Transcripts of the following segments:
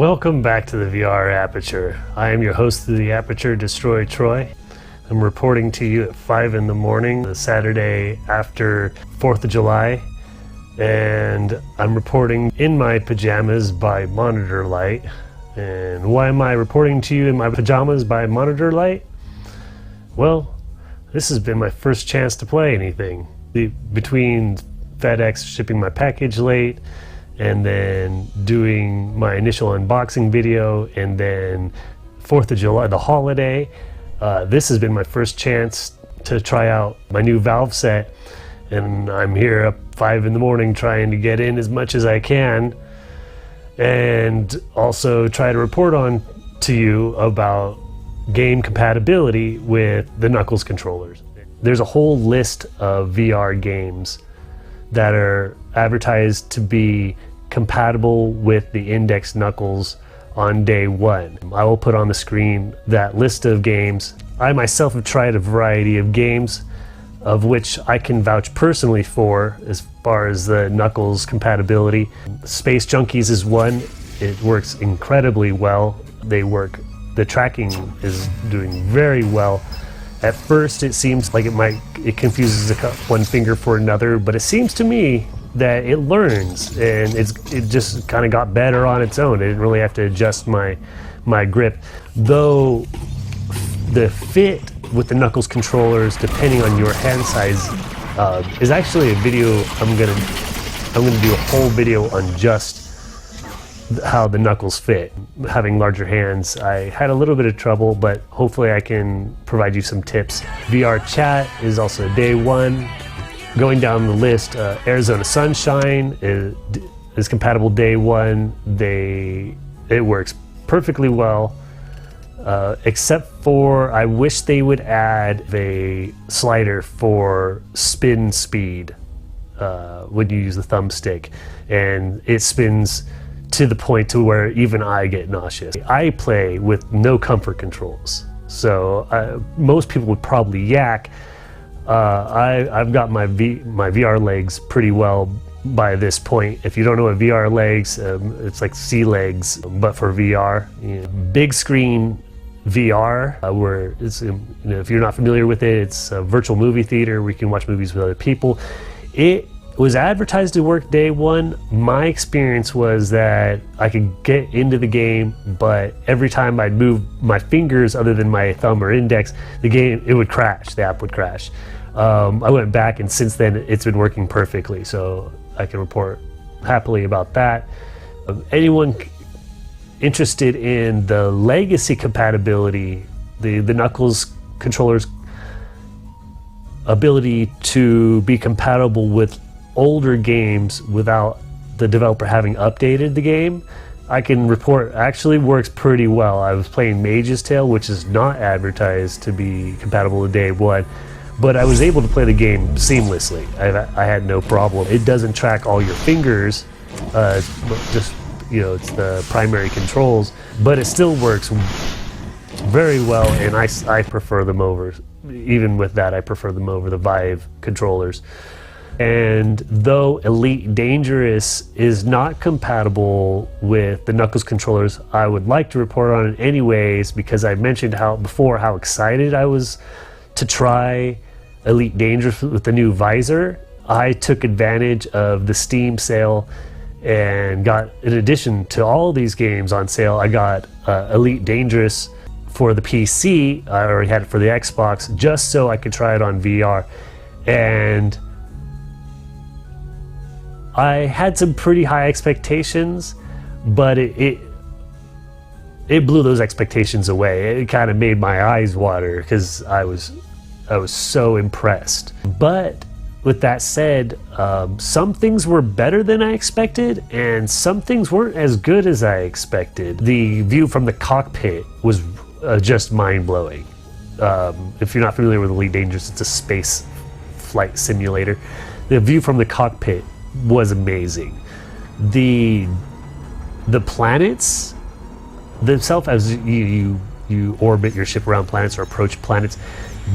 Welcome back to the VR Aperture. I am your host of the Aperture, Destroy Troy. I'm reporting to you at 5 in the morning, the Saturday after 4th of July, and I'm reporting in my pajamas by monitor light. And why am I reporting to you in my pajamas by monitor light? Well, this has been my first chance to play anything. Between FedEx shipping my package late, and then doing my initial unboxing video, and then 4th of July, the holiday, this has been my first chance to try out my new Valve set, and I'm here up 5 in the morning trying to get in as much as I can, and also try to report on to you about game compatibility with the Knuckles controllers. There's a whole list of VR games that are advertised to be compatible with the Index Knuckles on day one. I will put on the screen that list of games. I myself have tried a variety of games, of which I can vouch personally for as far as the Knuckles compatibility. Space Junkies is one. It works incredibly well. The tracking is doing very well. At first it seems like it confuses one finger for another, but it seems to me that it learns, and it just kind of got better on its own. I didn't really have to adjust my grip. Though the fit with the Knuckles controllers, depending on your hand size, is actually a video I'm gonna do a whole video on just how the Knuckles fit. Having larger hands, I had a little bit of trouble, but hopefully I can provide you some tips. VR Chat is also day one. Going down the list, Arizona Sunshine is compatible day one. It works perfectly well, except for I wish they would add a slider for spin speed when you use the thumbstick, and it spins to the point to where even I get nauseous. I play with no comfort controls, so most people would probably yak. I've got my VR legs pretty well by this point. If you don't know what VR legs, it's like sea legs, but for VR. Big screen VR, where it's, if you're not familiar with it, it's a virtual movie theater where you can watch movies with other people. It was advertised to work day one. My experience was that I could get into the game, but every time I'd move my fingers other than my thumb or index, it would crash, the app would crash. I went back, and since then it's been working perfectly, so I can report happily about that. Anyone interested in the legacy compatibility, the Knuckles controller's ability to be compatible with older games without the developer having updated the game, I can report actually works pretty well. I was playing Mage's Tale, which is not advertised to be compatible with day one, but I was able to play the game seamlessly. I had no problem. It doesn't track all your fingers, just, it's the primary controls, but it still works very well, and I prefer them over, even with that, I prefer them over the Vive controllers. And though Elite Dangerous is not compatible with the Knuckles controllers, I would like to report on it anyways, because I mentioned how excited I was to try Elite Dangerous with the new visor. I took advantage of the Steam sale and got, in addition to all these games on sale, I got Elite Dangerous for the PC. I already had it for the Xbox, just so I could try it on VR. And I had some pretty high expectations, but it blew those expectations away. It kind of made my eyes water because I was so impressed. But with that said, some things were better than I expected, and some things weren't as good as I expected. The view from the cockpit was just mind-blowing. If you're not familiar with Elite Dangerous, it's a space flight simulator. The view from the cockpit was amazing. The planets themselves, as you orbit your ship around planets or approach planets,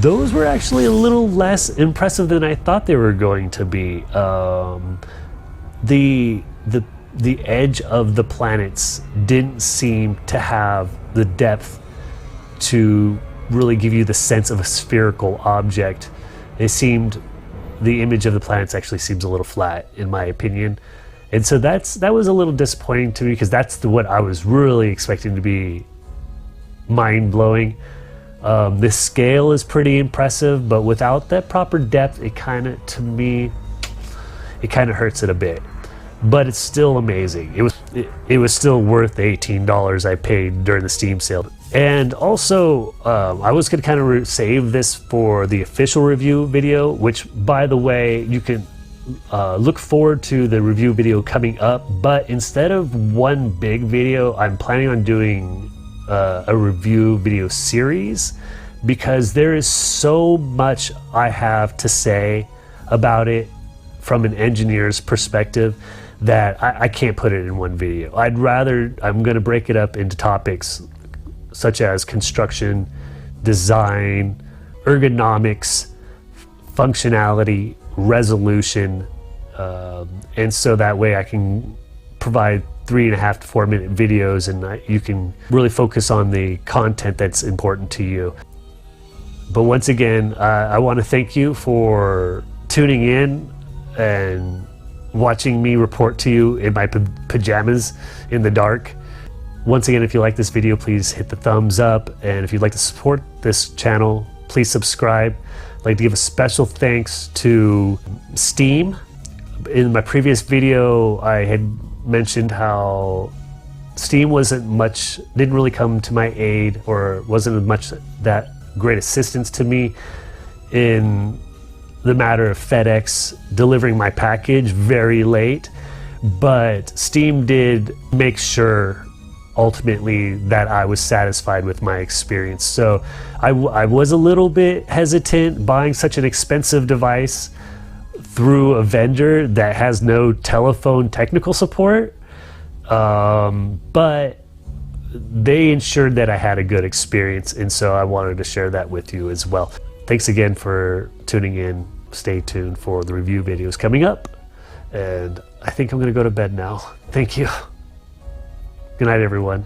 those were actually a little less impressive than I thought they were going to be. The the edge of the planets didn't seem to have the depth to really give you the sense of a spherical object. The image of the planets actually seems a little flat, in my opinion. And so that was a little disappointing to me, because that's what I was really expecting to be mind-blowing. This scale is pretty impressive, but without that proper depth, it kind of hurts it a bit. But it's still amazing. It was still worth the $18 I paid during the Steam sale. And also, I was going to kind of save this for the official review video, which, by the way, you can look forward to the review video coming up. But instead of one big video, I'm planning on doing a review video series, because there is so much I have to say about it from an engineer's perspective that I can't put it in one video. I'm going to break it up into topics such as construction, design, ergonomics, functionality, resolution, and so that way I can provide 3.5 to 4 minute videos, and you can really focus on the content that's important to you. But once again, I want to thank you for tuning in and watching me report to you in my pajamas in the dark. Once again, if you like this video, please hit the thumbs up, and if you'd like to support this channel, please subscribe. I'd like to give a special thanks to Steam. In my previous video, I had mentioned how Steam didn't really come to my aid, or wasn't much that great assistance to me in the matter of FedEx delivering my package very late. But Steam did make sure ultimately that I was satisfied with my experience. So I was a little bit hesitant buying such an expensive device through a vendor that has no telephone technical support, but they ensured that I had a good experience, and so I wanted to share that with you as well. Thanks again for tuning in. Stay tuned for the review videos coming up, and I think I'm going to go to bed now. Thank you. Good night, everyone.